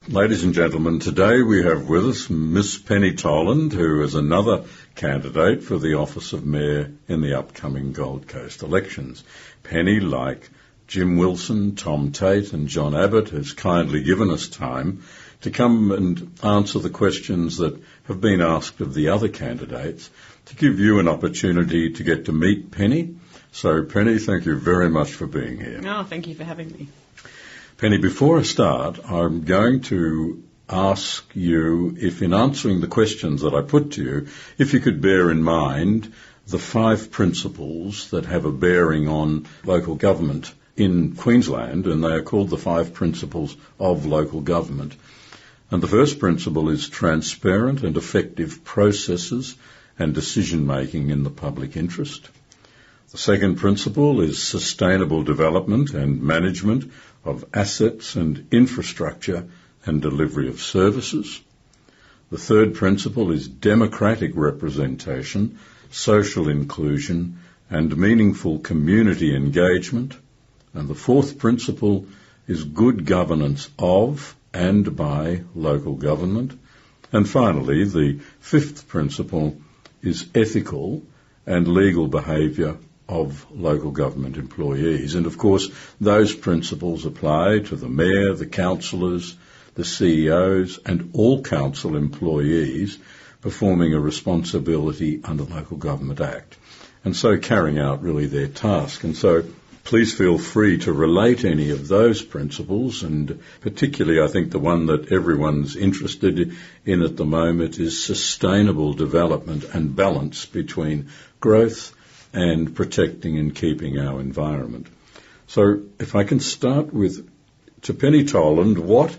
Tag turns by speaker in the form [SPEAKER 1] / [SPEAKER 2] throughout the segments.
[SPEAKER 1] Ladies and gentlemen, today we have with us Miss Penny Toland, who is another candidate for the office of Mayor in the upcoming Gold Coast elections. Penny, like Jim Wilson, Tom Tate and John Abbott, has kindly given us time to come and answer the questions that have been asked of the other candidates, to give you an opportunity to get to meet Penny. So, Penny, thank you very much for being here.
[SPEAKER 2] Oh, thank you for having me.
[SPEAKER 1] Penny, before I start, I'm going to ask you if, in answering the questions that I put to you, if you could bear in mind the 5 principles that have a bearing on local government in Queensland, and they are called the 5 principles of local government. And the first principle is transparent and effective processes and decision-making in the public interest. The second principle is sustainable development and management of assets and infrastructure and delivery of services. The third principle is democratic representation, social inclusion and meaningful community engagement. And the fourth principle is good governance of and by local government. And finally, the fifth principle is ethical and legal behaviour of local government employees. And of course, those principles apply to the mayor, the councillors, the CEOs and all council employees performing a responsibility under the Local Government Act, and so carrying out really their task. And so please feel free to relate any of those principles, and particularly I think the one that everyone's interested in at the moment is sustainable development and balance between growth and protecting and keeping our environment. So if I can start with, to Penny Toland, what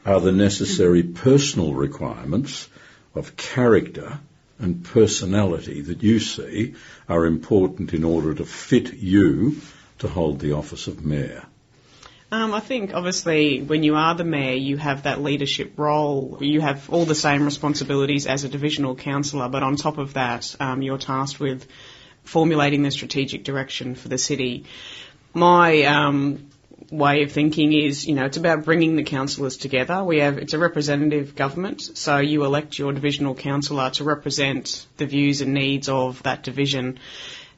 [SPEAKER 1] are the necessary personal requirements of character and personality that you see are important in order to fit you to hold the office of Mayor?
[SPEAKER 2] I think, obviously, when you are the Mayor, you have that leadership role. You have all the same responsibilities as a divisional councillor, but on top of that, you're tasked with formulating the strategic direction for the city. My way of thinking is, it's about bringing the councillors together. It's a representative government, so you elect your divisional councillor to represent the views and needs of that division.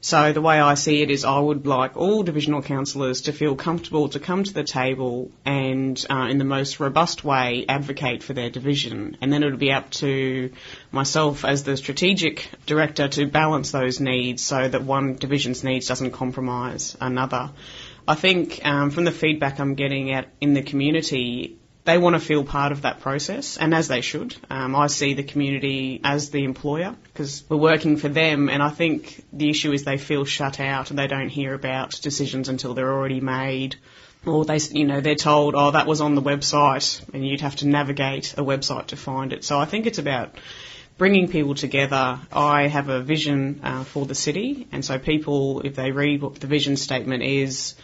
[SPEAKER 2] So the way I see it is I would like all divisional councillors to feel comfortable to come to the table and, in the most robust way, advocate for their division. And then it would be up to myself as the strategic director to balance those needs so that one division's needs doesn't compromise another. I think from the feedback I'm getting in the community, they want to feel part of that process, and as they should. I see the community as the employer because we're working for them, and I think the issue is they feel shut out and they don't hear about decisions until they're already made, or they're told, oh, that was on the website, and you'd have to navigate a website to find it. So I think it's about bringing people together. I have a vision for the city, and so people, if they read what the vision statement is,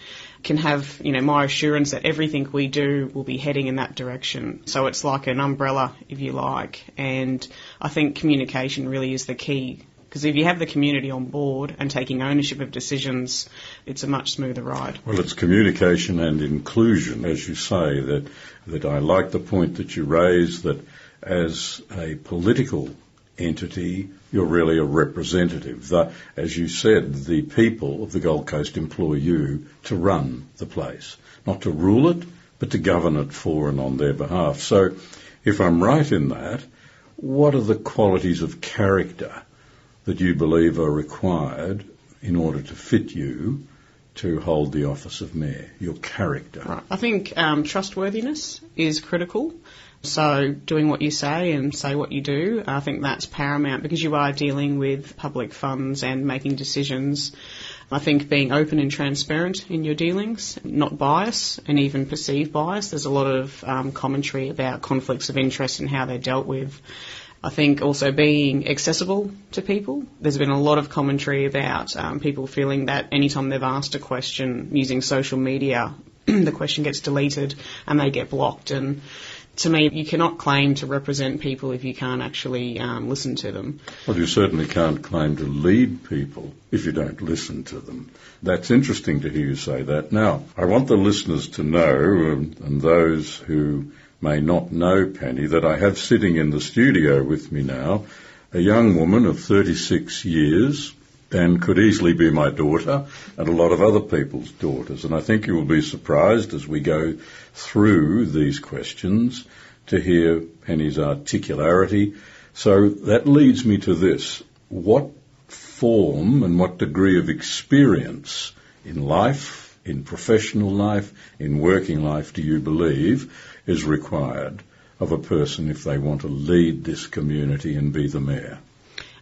[SPEAKER 2] can have, my assurance that everything we do will be heading in that direction. So it's like an umbrella, if you like, and I think communication really is the key, because if you have the community on board and taking ownership of decisions, it's a much smoother ride.
[SPEAKER 1] Well, it's communication and inclusion, as you say, that I like the point that you raise, that as a political entity, you're really a representative. As you said, the people of the Gold Coast employ you to run the place, not to rule it, but to govern it for and on their behalf. So if I'm right in that, what are the qualities of character that you believe are required in order to fit you to hold the office of Mayor, your character?
[SPEAKER 2] Right. I think trustworthiness is critical. So doing what you say and say what you do, I think that's paramount because you are dealing with public funds and making decisions. I think being open and transparent in your dealings, not bias and even perceived bias. There's a lot of commentary about conflicts of interest and how they're dealt with. I think also being accessible to people. There's been a lot of commentary about people feeling that anytime they've asked a question using social media, the question gets deleted and they get blocked. And to me, you cannot claim to represent people if you can't actually listen to them.
[SPEAKER 1] Well, you certainly can't claim to lead people if you don't listen to them. That's interesting to hear you say that. Now, I want the listeners to know, and those who may not know, Penny, that I have sitting in the studio with me now a young woman of 36 years, and could easily be my daughter and a lot of other people's daughters. And I think you will be surprised as we go through these questions to hear Penny's articularity. So that leads me to this. What form and what degree of experience in life, in professional life, in working life do you believe is required of a person if they want to lead this community and be the mayor?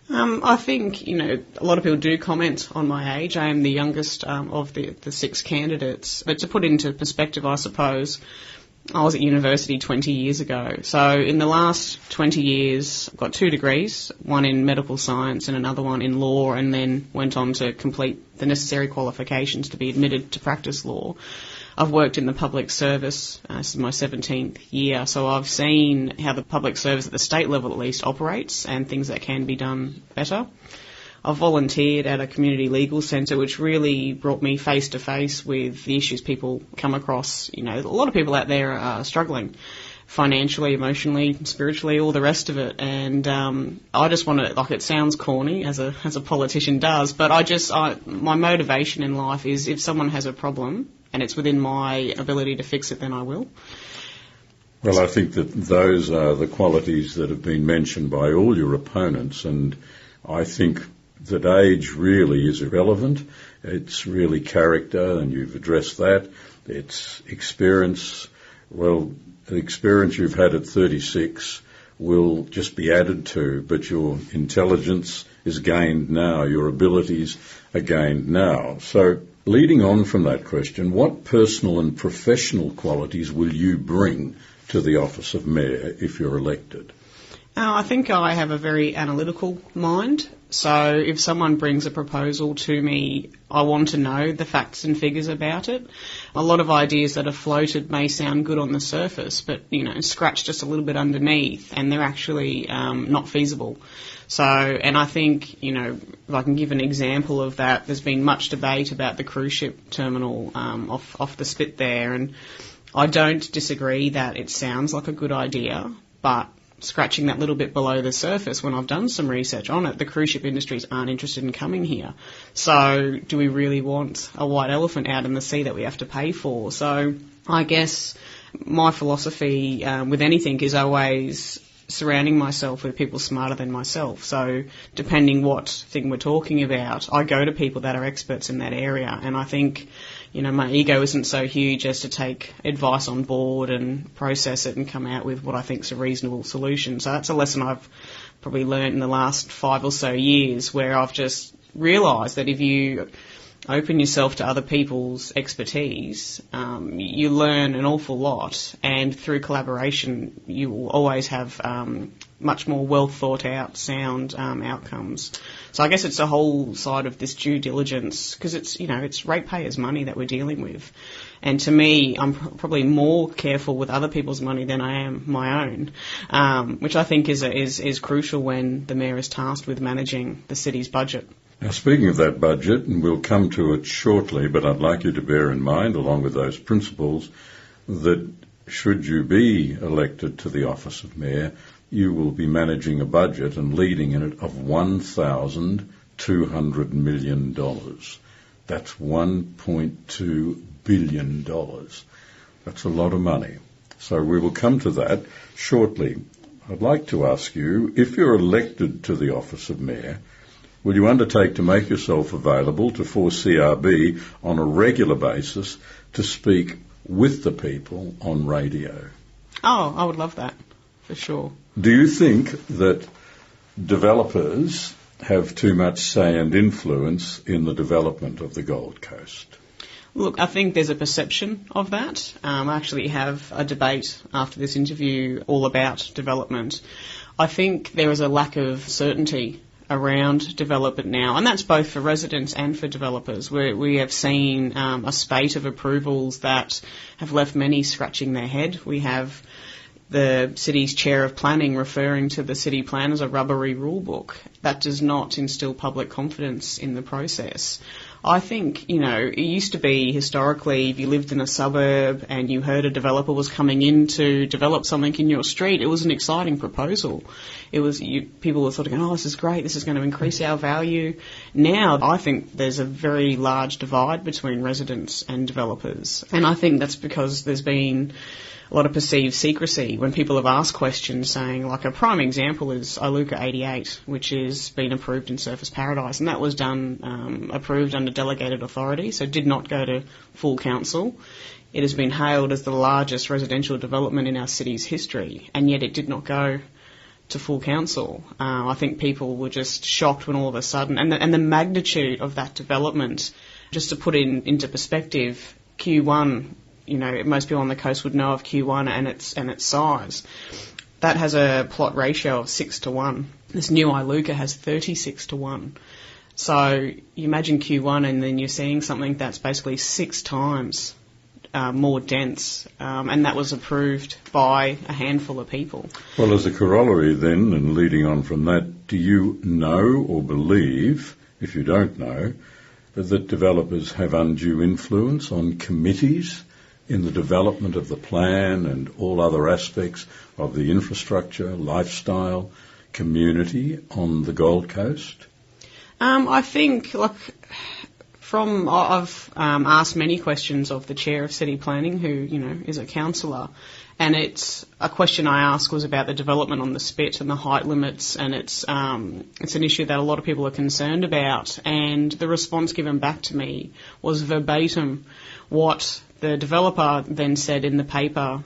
[SPEAKER 2] I think, a lot of people do comment on my age. I am the youngest of the 6 candidates. But to put into perspective, I suppose, I was at university 20 years ago. So in the last 20 years, I've got 2 degrees, one in medical science and another one in law, and then went on to complete the necessary qualifications to be admitted to practice law. I've worked in the public service. This is my 17th year, so I've seen how the public service at the state level at least operates and things that can be done better. I've volunteered at a community legal centre, which really brought me face to face with the issues people come across. A lot of people out there are struggling financially, emotionally, spiritually, all the rest of it. And I just want to, it sounds corny as a politician does, but my motivation in life is if someone has a problem and it's within my ability to fix it, then I will.
[SPEAKER 1] Well, I think that those are the qualities that have been mentioned by all your opponents, and I think that age really is irrelevant. It's really character, and you've addressed that. It's experience. Well, the experience you've had at 36 will just be added to, but your intelligence is gained now, your abilities are gained now. So leading on from that question, what personal and professional qualities will you bring to the office of mayor if you're elected?
[SPEAKER 2] I think I have a very analytical mind. So if someone brings a proposal to me, I want to know the facts and figures about it. A lot of ideas that are floated may sound good on the surface, but, scratch just a little bit underneath, and they're actually not feasible. So, and I think, if I can give an example of that, there's been much debate about the cruise ship terminal off the spit there, and I don't disagree that it sounds like a good idea, but scratching that little bit below the surface, when I've done some research on it, the cruise ship industries aren't interested in coming here. So do we really want a white elephant out in the sea that we have to pay for? So I guess my philosophy with anything is always surrounding myself with people smarter than myself. So depending what thing we're talking about, I go to people that are experts in that area, and I think my ego isn't so huge as to take advice on board and process it and come out with what I think is a reasonable solution. So that's a lesson I've probably learned in the last 5 or so years, where I've just realised that if you open yourself to other people's expertise, you learn an awful lot, and through collaboration you will always have much more well thought out, sound outcomes. So I guess it's a whole side of this due diligence, because it's ratepayers' money that we're dealing with. And to me, I'm probably more careful with other people's money than I am my own, which I think is crucial when the mayor is tasked with managing the city's budget.
[SPEAKER 1] Now, speaking of that budget, and we'll come to it shortly, but I'd like you to bear in mind, along with those principles, that should you be elected to the office of mayor, you will be managing a budget and leading in it of $1,200 million. That's $1.2 billion. That's a lot of money. So we will come to that shortly. I'd like to ask you, if you're elected to the office of mayor, will you undertake to make yourself available to 4CRB on a regular basis to speak with the people on radio?
[SPEAKER 2] Oh, I would love that, for sure.
[SPEAKER 1] Do you think that developers have too much say and influence in the development of the Gold Coast?
[SPEAKER 2] Look, I think there's a perception of that. I actually have a debate after this interview all about development. I think there is a lack of certainty around development now, and that's both for residents and for developers. We have seen a spate of approvals that have left many scratching their head. We have the city's chair of planning referring to the city plan as a rubbery rule book. That does not instill public confidence in the process. I think, it used to be historically, if you lived in a suburb and you heard a developer was coming in to develop something in your street, it was an exciting proposal. It was, people were sort of going, oh, this is great, this is going to increase our value. Now, I think there's a very large divide between residents and developers. And I think that's because there's been a lot of perceived secrecy when people have asked questions saying, like a prime example is Iluka 88, which has been approved in Surfers Paradise, and that was approved under delegated authority, so did not go to full council. It has been hailed as the largest residential development in our city's history, and yet it did not go to full council. I think people were just shocked when all of a sudden, and the magnitude of that development, just to put into perspective, Q1, most people on the coast would know of Q1 and its size. That has a plot ratio of 6-1. This new Iluka has 36-1. So you imagine Q1 and then you're seeing something that's basically 6 times more dense, and that was approved by a handful of people.
[SPEAKER 1] Well, as a corollary then, and leading on from that, do you know or believe, if you don't know, that developers have undue influence on committees in the development of the plan and all other aspects of the infrastructure, lifestyle, community on the Gold Coast?
[SPEAKER 2] I think, I've asked many questions of the chair of city planning, who, is a councillor, and it's a question I asked was about the development on the Spit and the height limits, and it's an issue that a lot of people are concerned about, and the response given back to me was verbatim what the developer then said in the paper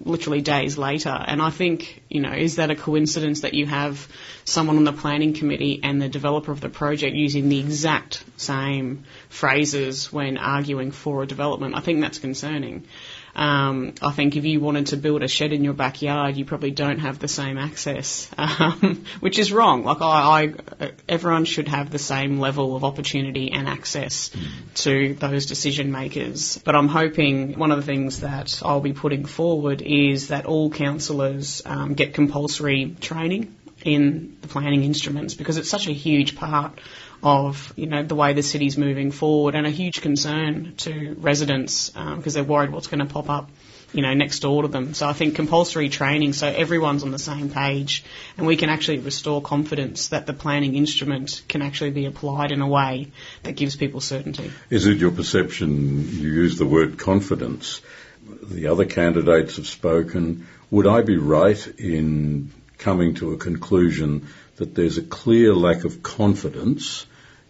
[SPEAKER 2] literally days later. And I think, is that a coincidence that you have someone on the planning committee and the developer of the project using the exact same phrases when arguing for a development? I think that's concerning. I think if you wanted to build a shed in your backyard, you probably don't have the same access, which is wrong. Everyone should have the same level of opportunity and access to those decision makers. But I'm hoping one of the things that I'll be putting forward is that all councillors get compulsory training in the planning instruments, because it's such a huge part of the way the city's moving forward, and a huge concern to residents because they're worried what's going to pop up next door to them. So I think compulsory training so everyone's on the same page and we can actually restore confidence that the planning instrument can actually be applied in a way that gives people certainty.
[SPEAKER 1] Is it your perception, you use the word confidence, the other candidates have spoken, would I be right in coming to a conclusion that there's a clear lack of confidence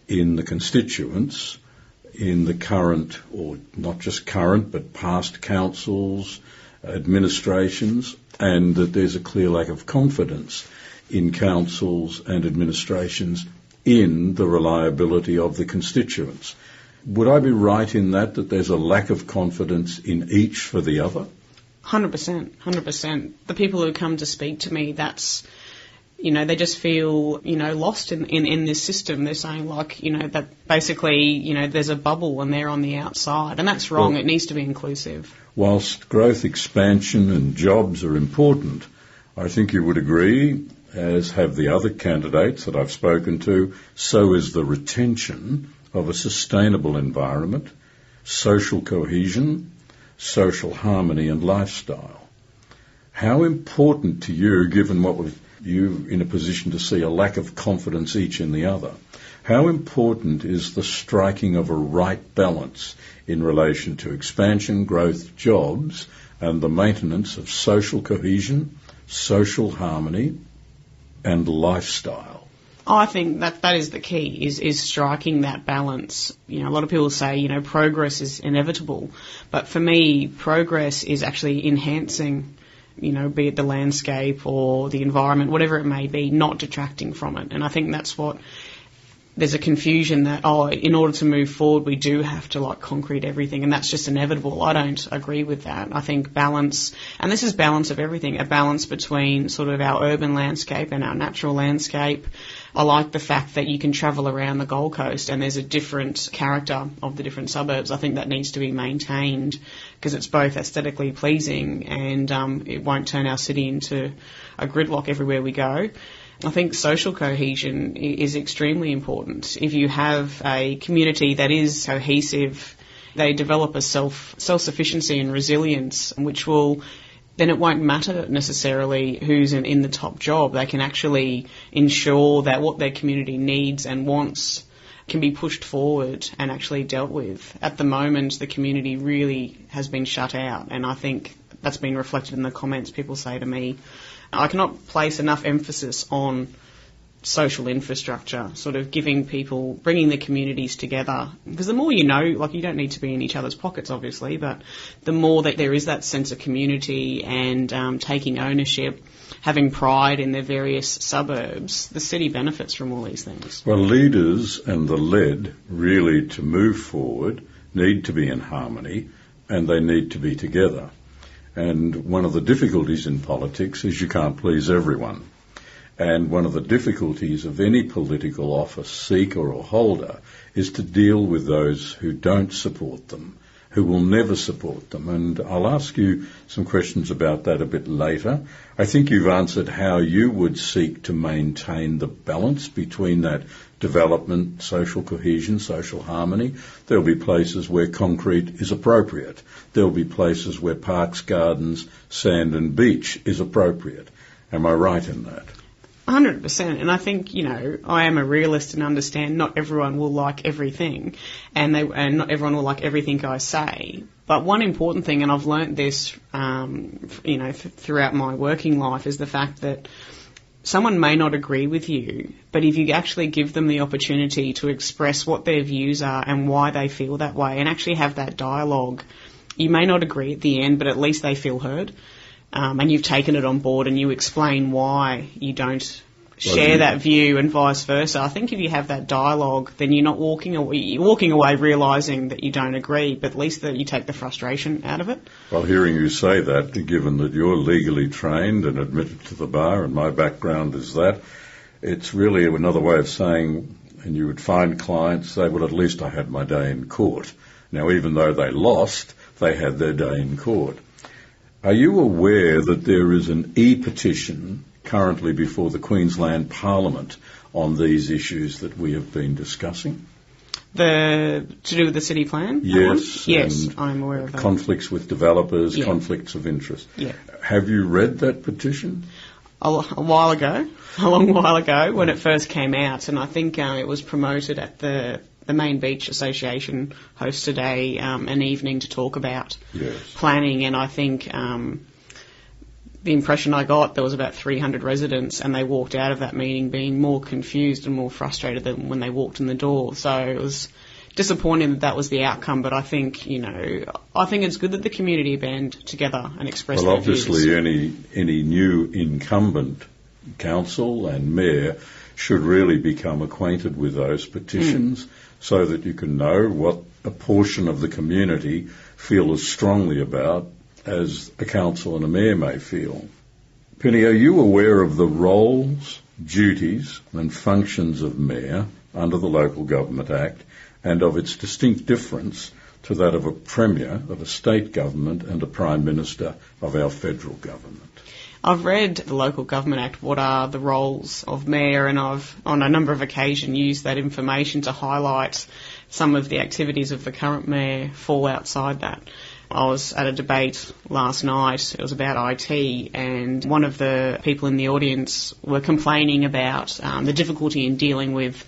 [SPEAKER 1] in the constituents, in the current, or not just current, but past councils, administrations, and that there's a clear lack of confidence in councils and administrations in the reliability of the constituents? Would I be right in that there's a lack of confidence in each for the other?
[SPEAKER 2] 100%. The people who come to speak to me, that's, they just feel, lost in this system. They're saying that basically, there's a bubble and they're on the outside, and that's wrong. Well, it needs to be inclusive.
[SPEAKER 1] Whilst growth, expansion and jobs are important, I think you would agree, as have the other candidates that I've spoken to, so is the retention of a sustainable environment, social cohesion, social harmony and lifestyle. How important to you, given what you in a position to see a lack of confidence each in the other, how important is the striking of a right balance in relation to expansion, growth, jobs, and the maintenance of social cohesion, social harmony, and lifestyle?
[SPEAKER 2] I think that is the key, is striking that balance. A lot of people say, progress is inevitable. But for me, progress is actually enhancing, be it the landscape or the environment, whatever it may be, not detracting from it. And I think that's what there's a confusion that, in order to move forward, we do have to concrete everything, and that's just inevitable. I don't agree with that. I think balance, and this is balance of everything, a balance between sort of our urban landscape and our natural landscape. I like the fact that you can travel around the Gold Coast and there's a different character of the different suburbs. I think that needs to be maintained because it's both aesthetically pleasing and it won't turn our city into a gridlock everywhere we go. I think social cohesion is extremely important. If you have a community that is cohesive, they develop a self-sufficiency and resilience, which will, then it won't matter necessarily who's in the top job. They can actually ensure that what their community needs and wants can be pushed forward and actually dealt with. At the moment, the community really has been shut out, and I think that's been reflected in the comments people say to me. I cannot place enough emphasis on social infrastructure, sort of giving people, bringing the communities together. Because the more you know, like, you don't need to be in each other's pockets, obviously, but the more that there is that sense of community and taking ownership, having pride in their various suburbs, the city benefits from all these things.
[SPEAKER 1] Well, leaders and the led really, to move forward, need to be in harmony, and they need to be together. And one of the difficulties in politics is you can't please everyone. And one of the difficulties of any political office seeker or holder is to deal with those who don't support them, who will never support them. And I'll ask you some questions about that a bit later. I think you've answered how you would seek to maintain the balance between that development, social cohesion, social harmony. There'll be places where concrete is appropriate. There'll be places where parks, gardens, sand and beach is appropriate. Am I right in that?
[SPEAKER 2] 100%. And I think, I am a realist and understand not everyone will like everything, and not everyone will like everything I say. But one important thing, and I've learnt this, throughout my working life, is the fact that someone may not agree with you, but if you actually give them the opportunity to express what their views are and why they feel that way, and actually have that dialogue, you may not agree at the end, but at least they feel heard. And you've taken it on board and you explain why you don't share that view and vice versa. I think if you have that dialogue, then you're not walking away realising that you don't agree, but at least that you take the frustration out of it.
[SPEAKER 1] Well, hearing you say that, given that you're legally trained and admitted to the bar, and my background is that, it's really another way of saying, and you would find clients say, well, at least I had my day in court. Now, even though they lost, they had their day in court. Are you aware that there is an e-petition currently before the Queensland Parliament on these issues that we have been discussing?
[SPEAKER 2] To do with the city plan?
[SPEAKER 1] Yes.
[SPEAKER 2] Yes, I'm aware of that.
[SPEAKER 1] Conflicts with developers, conflicts of interest.
[SPEAKER 2] Yeah.
[SPEAKER 1] Have you read that petition?
[SPEAKER 2] A long while ago, when it first came out, and I think it was promoted at the Main Beach Association hosted an evening to talk about planning, and I think the impression I got, there was about 300 residents, and they walked out of that meeting being more confused and more frustrated than when they walked in the door. So it was disappointing that was the outcome, but I think, it's good that the community band together and express their views.
[SPEAKER 1] Well, obviously any new incumbent council and mayor should really become acquainted with those petitions so that you can know what a portion of the community feel as strongly about as a council and a mayor may feel. Penny, are you aware of the roles, duties and functions of mayor under the Local Government Act and of its distinct difference to that of a premier of a state government and a prime minister of our federal government?
[SPEAKER 2] I've read the Local Government Act, what are the roles of mayor, and I've on a number of occasions used that information to highlight some of the activities of the current mayor fall outside that. I was at a debate last night, it was about IT, and one of the people in the audience were complaining about the difficulty in dealing with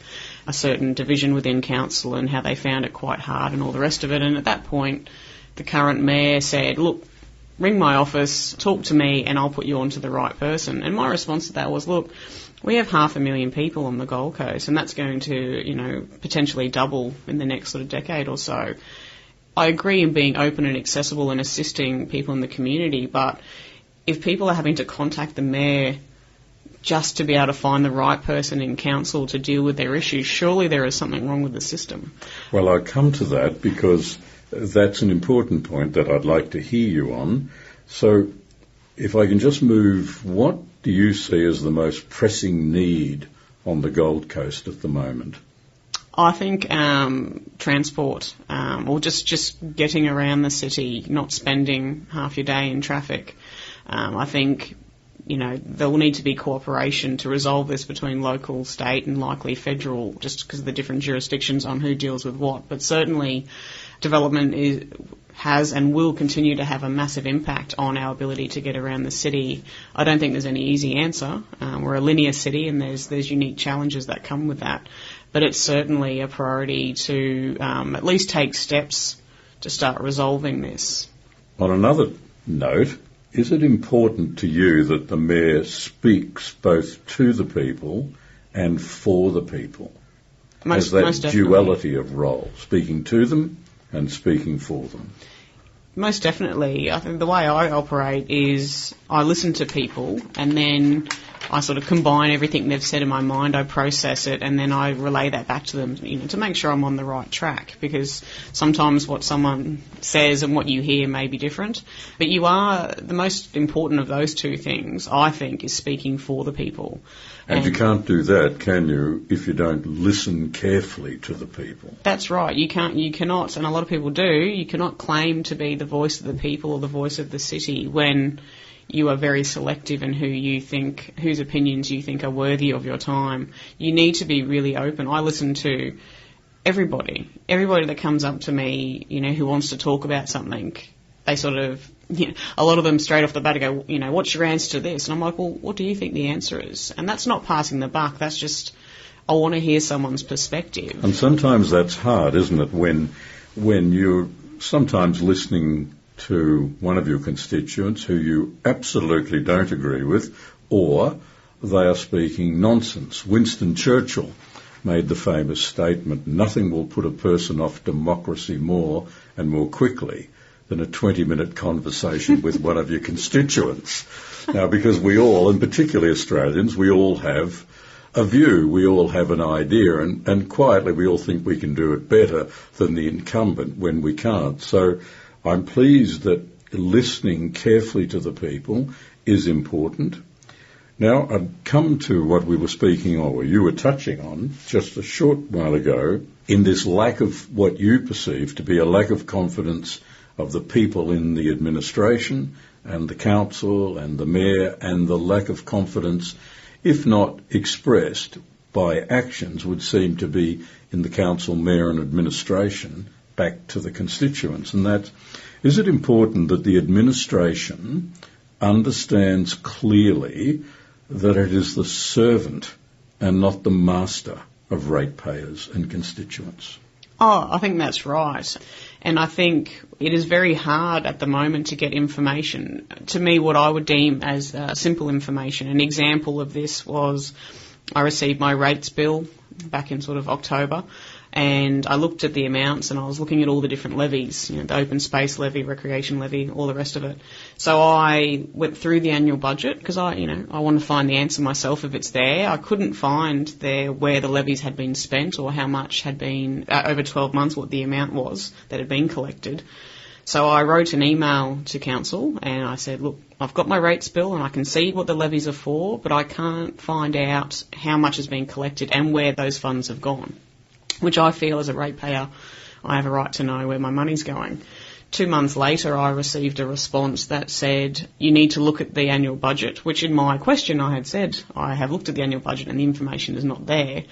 [SPEAKER 2] a certain division within council and how they found it quite hard and all the rest of it. And at that point, the current mayor said, look, ring my office, talk to me, and I'll put you on to the right person. And my response to that was, look, we have 500,000 people on the Gold Coast, and that's going to, potentially double in the next sort of decade or so. I agree in being open and accessible and assisting people in the community, but if people are having to contact the mayor just to be able to find the right person in council to deal with their issues, surely there is something wrong with the system.
[SPEAKER 1] Well, I'll come to that because that's an important point that I'd like to hear you on. So if I can just move, what do you see as the most pressing need on the Gold Coast at the moment?
[SPEAKER 2] I think transport, or just getting around the city, not spending half your day in traffic. I think there will need to be cooperation to resolve this between local, state and likely federal, just because of the different jurisdictions on who deals with what. But certainly development has and will continue to have a massive impact on our ability to get around the city. I don't think there's any easy answer. We're a linear city and there's unique challenges that come with that. But it's certainly a priority to at least take steps to start resolving this.
[SPEAKER 1] On another note, is it important to you that the Mayor speaks both to the people and for the people? As that duality of role, speaking to them and speaking for them?
[SPEAKER 2] Most definitely. I think the way I operate is I listen to people and then I sort of combine everything they've said in my mind, I process it, and then I relay that back to them, to make sure I'm on the right track, because sometimes what someone says and what you hear may be different. But the most important of those two things, I think, is speaking for the people.
[SPEAKER 1] And you can't do that, can you, if you don't listen carefully to the people? That's
[SPEAKER 2] right. You cannot, and a lot of people do, you cannot claim to be the voice of the people or the voice of the city when you are very selective in whose opinions you think are worthy of your time. You need to be really open. I listen to everybody that comes up to me, who wants to talk about something. They sort of, a lot of them straight off the bat go, what's your answer to this? And I'm like, well, what do you think the answer is? And that's not passing the buck. That's just, I want to hear someone's perspective.
[SPEAKER 1] And sometimes that's hard, isn't it? When you're sometimes listening to one of your constituents who you absolutely don't agree with, or they are speaking nonsense. Winston Churchill made the famous statement, nothing will put a person off democracy more and more quickly than a 20-minute conversation with one of your constituents. Now, because we all, and particularly Australians, we all have a view, we all have an idea, and quietly we all think we can do it better than the incumbent when we can't. So I'm pleased that listening carefully to the people is important. Now, I'd come to what we were speaking of, or you were touching on just a short while ago, in this lack of what you perceive to be a lack of confidence of the people in the administration and the council and the mayor, and the lack of confidence, if not expressed by actions, would seem to be in the council, mayor and administration back to the constituents. And that, is it important that the administration understands clearly that it is the servant and not the master of ratepayers and constituents?
[SPEAKER 2] Oh, I think that's right. And I think it is very hard at the moment to get information. To me, what I would deem as simple information. An example of this was I received my rates bill back in sort of October, and I looked at the amounts and I was looking at all the different levies, the open space levy, recreation levy, all the rest of it. So I went through the annual budget because I want to find the answer myself if it's there. I couldn't find there where the levies had been spent or how much had been, over 12 months, what the amount was that had been collected. So I wrote an email to council and I said, look, I've got my rates bill and I can see what the levies are for, but I can't find out how much has been collected and where those funds have gone, which I feel as a ratepayer I have a right to know where my money's going. 2 months later, I received a response that said, you need to look at the annual budget, which in my question I had said, I have looked at the annual budget and the information is not there.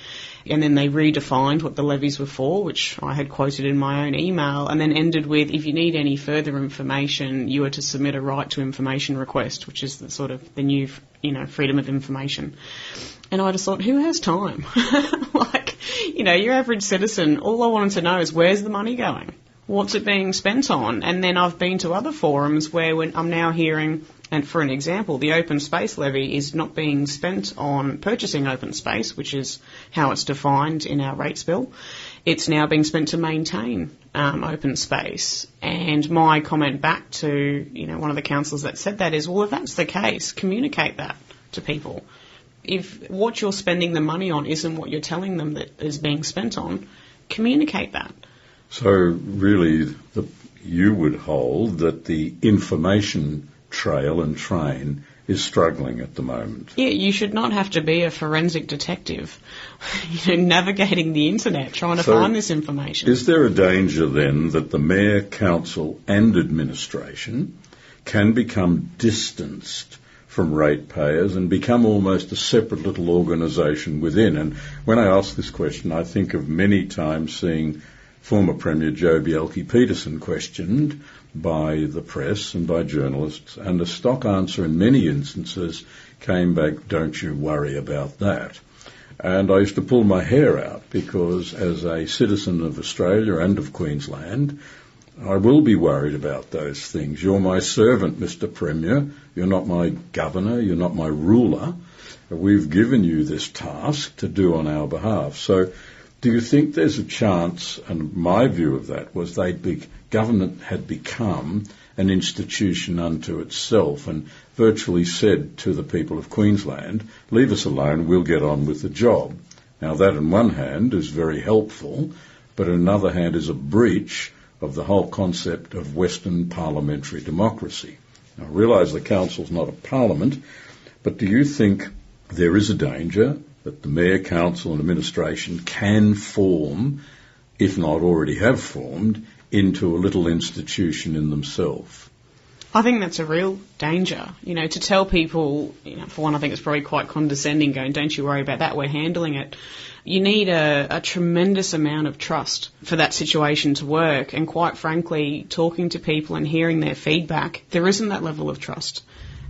[SPEAKER 2] And then they redefined what the levies were for, which I had quoted in my own email, and then ended with, if you need any further information, you are to submit a right to information request, which is the sort of the new, freedom of information. And I just thought, who has time? Your average citizen, all I wanted to know is, where's the money going? What's it being spent on? And then I've been to other forums where I'm now hearing, and for an example, the open space levy is not being spent on purchasing open space, which is how it's defined in our rates bill. It's now being spent to maintain open space. And my comment back to, one of the councillors that said that is, well, if that's the case, communicate that to people. If what you're spending the money on isn't what you're telling them that is being spent on, communicate that.
[SPEAKER 1] So really, you would hold that the information trail and train is struggling at the moment.
[SPEAKER 2] Yeah, you should not have to be a forensic detective, navigating the internet, trying to find this information.
[SPEAKER 1] Is there a danger then that the mayor, council and administration can become distanced from ratepayers and become almost a separate little organisation within. And when I ask this question, I think of many times seeing former Premier Joh Bjelke-Petersen questioned by the press and by journalists, and the stock answer in many instances came back, "Don't you worry about that." And I used to pull my hair out because as a citizen of Australia and of Queensland, I will be worried about those things. You're my servant, Mr. Premier. You're not my governor. You're not my ruler. We've given you this task to do on our behalf. So do you think there's a chance, and my view of that was government had become an institution unto itself and virtually said to the people of Queensland, leave us alone, we'll get on with the job. Now that on one hand is very helpful, but on another hand is a breach of the whole concept of Western parliamentary democracy. Now, I realise the council's not a parliament, but do you think there is a danger that the mayor, council and administration can form, if not already have formed, into a little institution in themselves?
[SPEAKER 2] I think that's a real danger. To tell people, for one, I think it's probably quite condescending going, don't you worry about that, we're handling it. You need a tremendous amount of trust for that situation to work. And quite frankly, talking to people and hearing their feedback, there isn't that level of trust.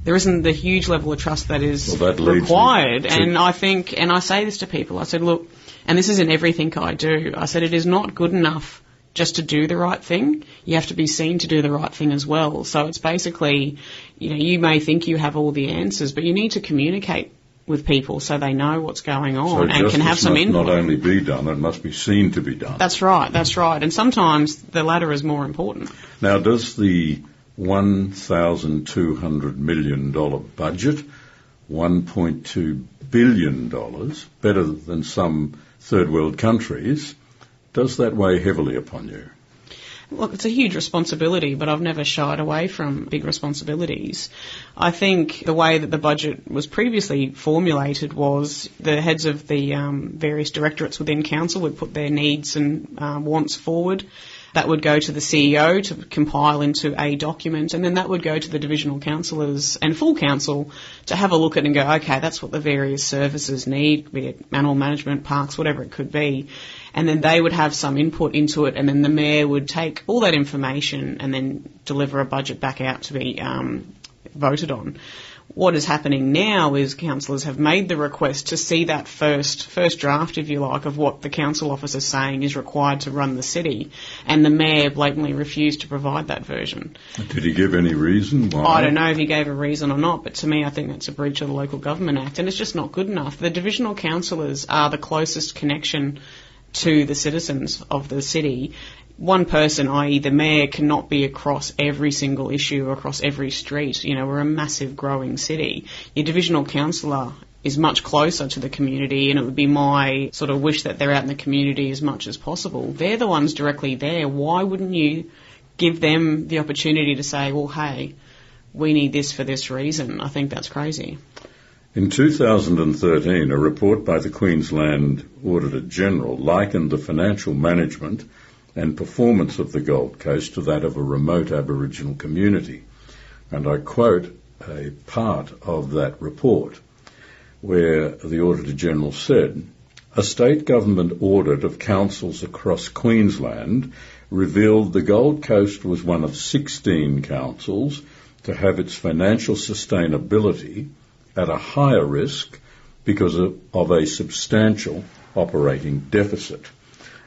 [SPEAKER 2] There isn't the huge level of trust that is required. And I think, and I say this to people, I said, look, and this is in everything I do, I said it is not good enough just to do the right thing. You have to be seen to do the right thing as well. So it's basically, you may think you have all the answers, but you need to communicate with people so they know what's going on and can have some input.
[SPEAKER 1] Not only be done, it must be seen to be done.
[SPEAKER 2] That's right. And sometimes the latter is more important.
[SPEAKER 1] Now, does the $1,200 million budget, $1.2 billion, better than some third world countries, does that weigh heavily upon you?
[SPEAKER 2] Look, it's a huge responsibility, but I've never shied away from big responsibilities. I think the way that the budget was previously formulated was the heads of the various directorates within council would put their needs and wants forward. That would go to the CEO to compile into a document, and then that would go to the divisional councillors and full council to have a look at and go, okay, that's what the various services need, be it animal management, parks, whatever it could be. And then they would have some input into it, and then the mayor would take all that information and then deliver a budget back out to be voted on. What is happening now is councillors have made the request to see that first draft, if you like, of what the council officer is saying is required to run the city, and the mayor blatantly refused to provide that version.
[SPEAKER 1] Did he give any reason why?
[SPEAKER 2] I don't know if he gave a reason or not, but to me I think that's a breach of the Local Government Act, and it's just not good enough. The divisional councillors are the closest connection to the citizens of the city. One person, i.e. the mayor, cannot be across every single issue, across every street. We're a massive growing city. Your divisional councillor is much closer to the community, and it would be my sort of wish that they're out in the community as much as possible. They're the ones directly there. Why wouldn't you give them the opportunity to say, well, hey, we need this for this reason? I think that's crazy.
[SPEAKER 1] In 2013, a report by the Queensland Auditor General likened the financial management and performance of the Gold Coast to that of a remote Aboriginal community. And I quote a part of that report where the Auditor General said, a state government audit of councils across Queensland revealed the Gold Coast was one of 16 councils to have its financial sustainability at a higher risk because of a substantial operating deficit.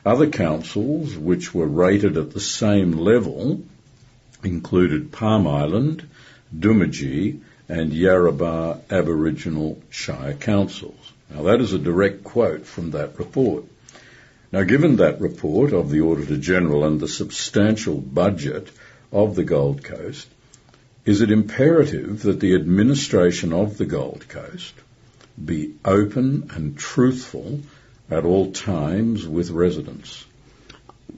[SPEAKER 1] Other councils which were rated at the same level included Palm Island, Doomadgee and Yarrabah Aboriginal Shire councils. Now that is a direct quote from that report. Now given that report of the Auditor General and the substantial budget of the Gold Coast, is it imperative that the administration of the Gold Coast be open and truthful at all times with residents?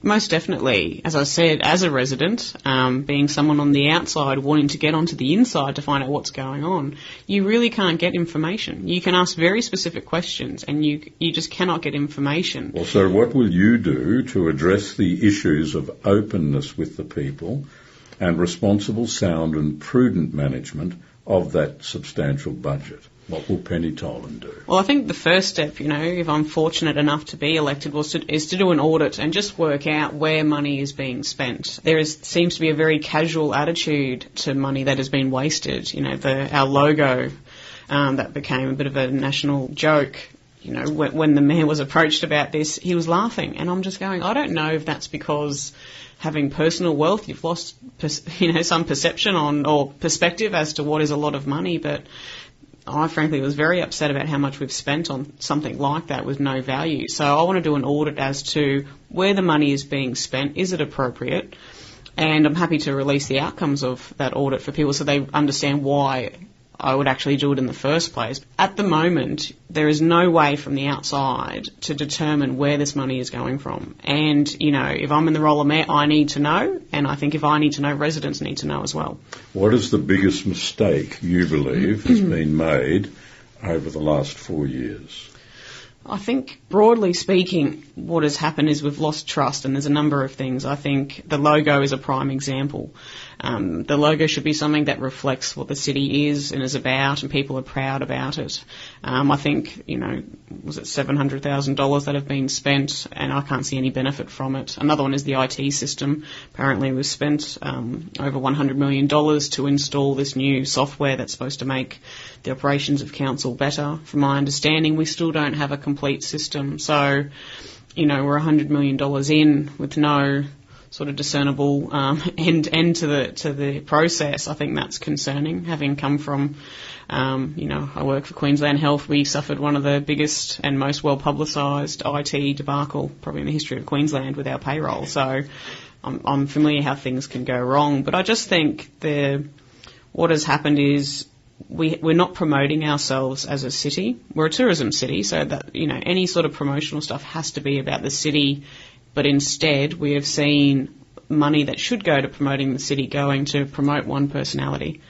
[SPEAKER 2] Most definitely. As I said, as a resident, being someone on the outside wanting to get onto the inside to find out what's going on, you really can't get information. You can ask very specific questions and you just cannot get information.
[SPEAKER 1] Well, so what will you do to address the issues of openness with the people and responsible, sound and prudent management of that substantial budget? What will Penny Toland do?
[SPEAKER 2] Well, I think the first step, if I'm fortunate enough to be elected, is to do an audit and just work out where money is being spent. Seems to be a very casual attitude to money that has been wasted. Our logo, that became a bit of a national joke. When the mayor was approached about this, he was laughing. And I'm just going, I don't know if that's because having personal wealth, you've lost, some perception or perspective as to what is a lot of money, but I frankly was very upset about how much we've spent on something like that with no value. So I want to do an audit as to where the money is being spent. Is it appropriate? And I'm happy to release the outcomes of that audit for people so they understand why I would actually do it in the first place. At the moment, there is no way from the outside to determine where this money is going from. And, if I'm in the role of mayor, I need to know. And I think if I need to know, residents need to know as well.
[SPEAKER 1] What is the biggest mistake you believe has been made over the last 4 years?
[SPEAKER 2] I think, broadly speaking, what has happened is we've lost trust, and there's a number of things. I think the logo is a prime example. The logo should be something that reflects what the city is and is about, and people are proud about it. I think, was it $700,000 that have been spent, and I can't see any benefit from it. Another one is the IT system. Apparently we've spent over $100 million to install this new software that's supposed to make the operations of council better. From my understanding, we still don't have a complete system. So, we're $100 million in with no sort of discernible end to the process. I think that's concerning. Having come from, I work for Queensland Health. We suffered one of the biggest and most well publicised IT debacle probably in the history of Queensland with our payroll. So I'm familiar how things can go wrong. But I just think what has happened is we're not promoting ourselves as a city. We're a tourism city, so that any sort of promotional stuff has to be about the city. But instead, we have seen money that should go to promoting the city going to promote one personality.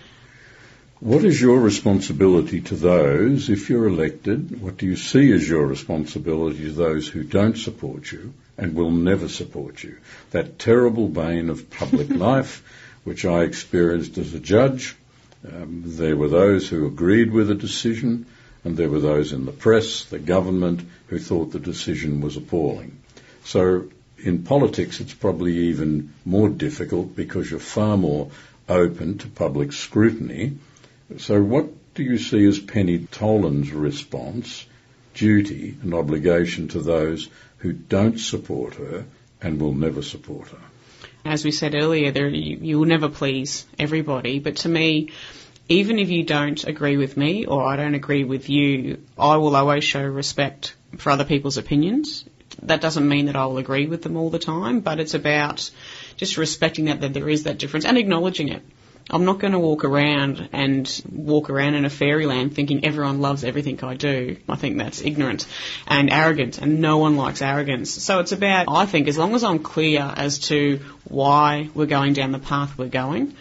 [SPEAKER 1] What is your responsibility to those, if you're elected, what do you see as your responsibility to those who don't support you and will never support you? That terrible bane of public life, which I experienced as a judge. There were those who agreed with the decision, and there were those in the press, the government, who thought the decision was appalling. So in politics, it's probably even more difficult because you're far more open to public scrutiny. So what do you see as Penny Toland's response, duty and obligation to those who don't support her and will never support her?
[SPEAKER 2] As we said earlier, you will never please everybody, but to me, even if you don't agree with me or I don't agree with you, I will always show respect for other people's opinions. That doesn't mean that I will agree with them all the time, but it's about just respecting that there is that difference and acknowledging it. I'm not going to walk around in a fairyland thinking everyone loves everything I do. I think that's ignorant and arrogant, and no one likes arrogance. So it's about, I think, as long as I'm clear as to why we're going down the path we're going,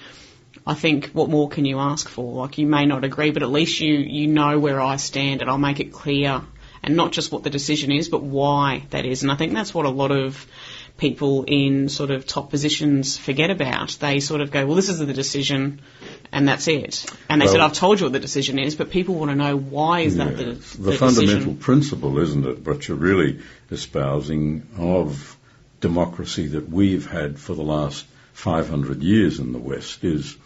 [SPEAKER 2] I think what more can you ask for? Like, you may not agree, but at least you know where I stand, and I'll make it clear, and not just what the decision is, but why that is. And I think that's what a lot of people in sort of top positions forget about. They sort of go, well, this is the decision, and that's it. And they said, I've told you what the decision is, but people want to know why is that the
[SPEAKER 1] fundamental
[SPEAKER 2] decision.
[SPEAKER 1] Principle, isn't it, what you're really espousing of democracy that we've had for the last 500 years in the West is,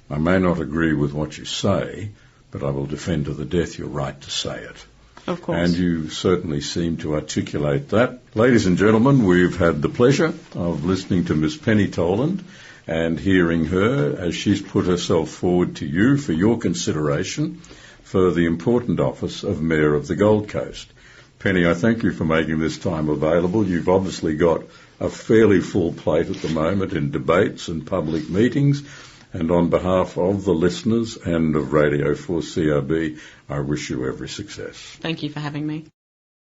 [SPEAKER 1] I may not agree with what you say, but I will defend to the death your right to say it.
[SPEAKER 2] Of course.
[SPEAKER 1] And you certainly seem to articulate that. Ladies and gentlemen, we've had the pleasure of listening to Miss Penny Toland and hearing her as she's put herself forward to you for your consideration for the important office of Mayor of the Gold Coast. Penny, I thank you for making this time available. You've obviously got a fairly full plate at the moment in debates and public meetings. And on behalf of the listeners and of Radio 4CRB, I wish you every success.
[SPEAKER 2] Thank you for having me.